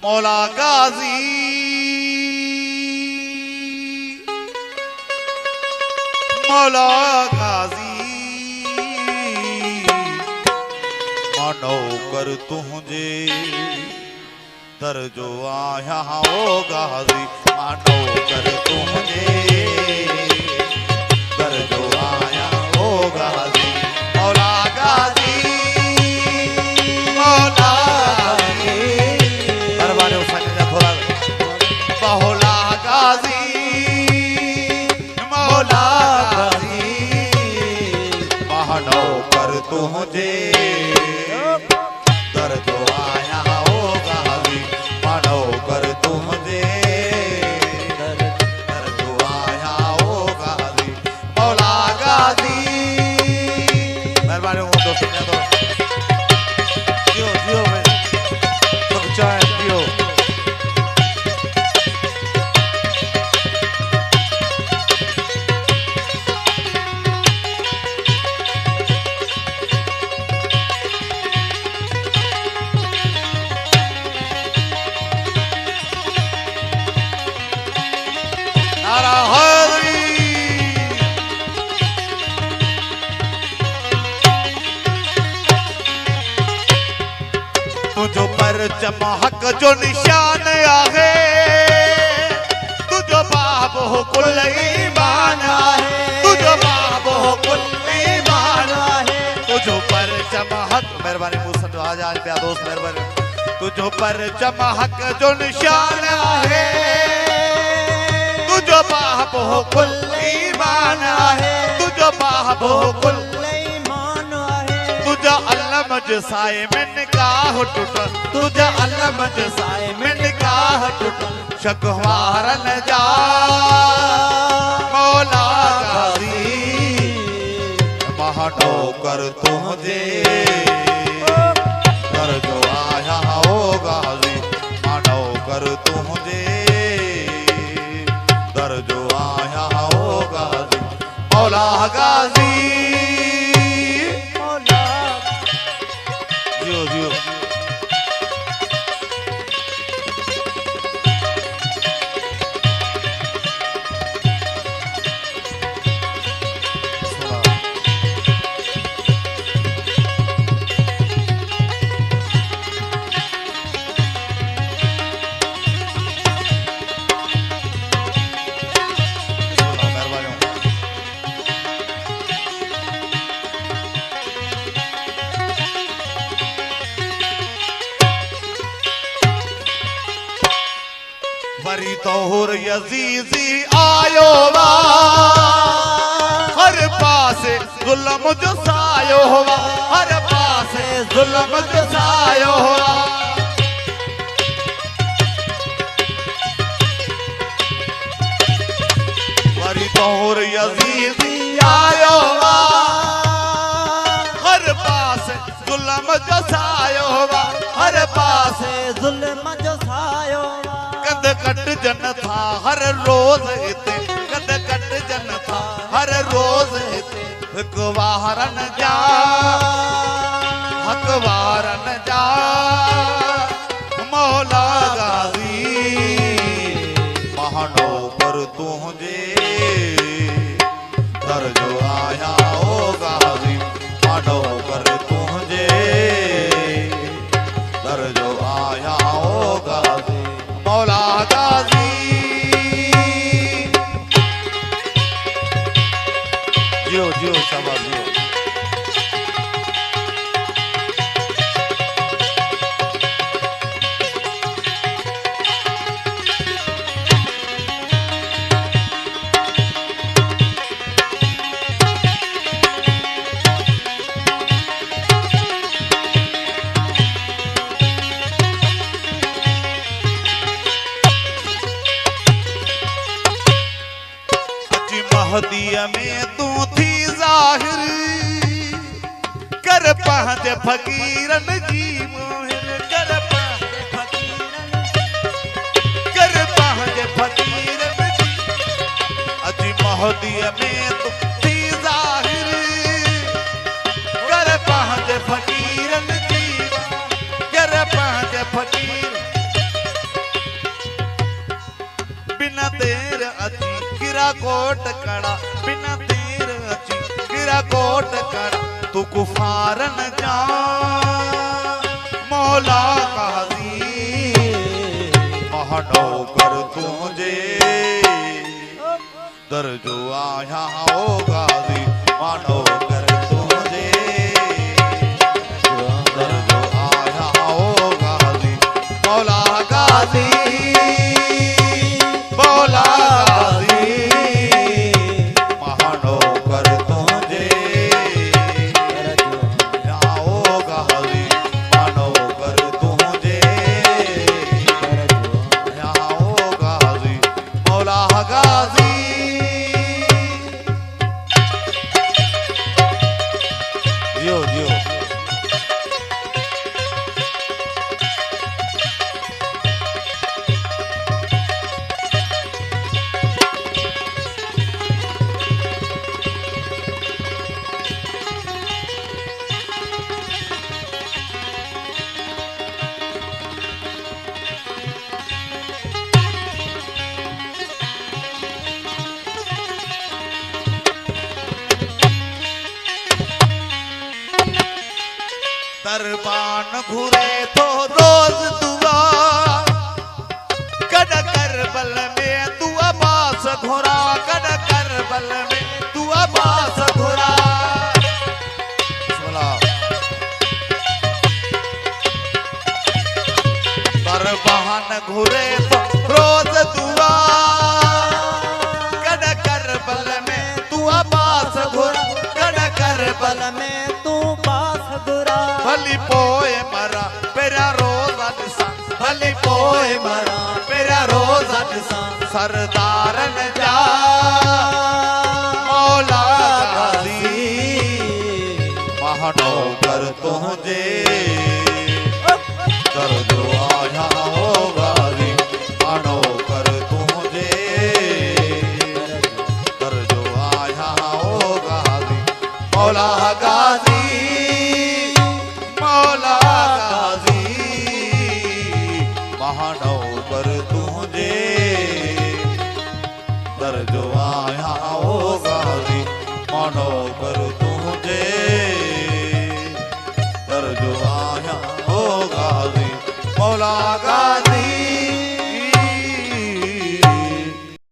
मौला गाजी मौला गाजी मानो कर तुझे दर जो आया हो गाजी मानो कर तुझे दर जो आया हो गाजी मौला गाजी मौला मौला गाजी मौला गाजी मानो कर तुझे दर जो आया हो गाजी मानो कर तुझे दर जो आया हो गाजी मौला गाजी मेहरबानी हो दोस्तों ने तो जियो जियो में तो चाय जियो तुझो पर चमक जो निशान आहे तुझो बाब हो कुल ईमान आहे तुझो बाब हो कुल ईमान आहे तुझो पर चमक मेहरबानी मुसद आज आज प्यार दोस्त मेहरबानी तुझो पर चमक जो निशान आहे तुझो बाब हो कुल ईमान आहे तुझो बाब हो कुल तुझा अल्लाह जसाए में निकाह टूटल तुझा अल्लाह जसाए में निकाह टूटल शकवार न जा मौला गाजी मानो कर तुझे कर जो आया हो गाजी मानो कर तुझे दर जो आया हो गाजी मौला गाजी जियो जियो बरी तोहर यजीजी आयो वा हर पासे जुल्म जो सायो वा हर पासे जुल्म जो सायो वा बरी तोहर यजीजी आयो वा हर पासे जुल्म जो सायो वा हर पासे जुल्म जो सायो कद कट जन था हर रोज इते कद कट जन था हर रोज इते हकवारन जा हकवारन जा मौला गाजी मानो पर तुझे दर जो आया हो गाजी मानो कर तुझे दर जो आया हो गाजी मौला गाजी जियो जियो शाबाश जियो महदिया में तू थी जाहिर कर पहच फकीरन जी मोहिर कर पहच फकीरन जी अजी महदिया में तू थी जाहिर कर पहच फकीरन जी कर पहच फकीर तेर अची गिरा कोट कड़ा बिना तेर अची गिरा कोट कड़ा तू कुफारन जा मौला काजी महनो कर तुझे दर्जो आया हो गाजी मानो कर तुझे दर्जो आया हो गाजी मौला गाजी मौला गाजी महनो कर तुझे आओ गाजी मानो कर तुझे आओ गाजी मौला गाजी जियो जियो दरबान घुरे तो रोज दुआ कद करबल में तू अब्बास घुरा कद करबल में तू अब्बास घुरा दरबान घुरे तो रोज दुआ कद करबल में तू अब्बास घुरा कद करबल में भली पोए मरा पेरा रोज़ अॾसा भली पोए मरा पेरा रोज़ अॾसा सरदारन जा मौला गाज़ी महनो कर तुझे दर्जो आया हो गाज़ी महनो कर तुझे दर्जो आया हो गाज़ी मौला गाज़ी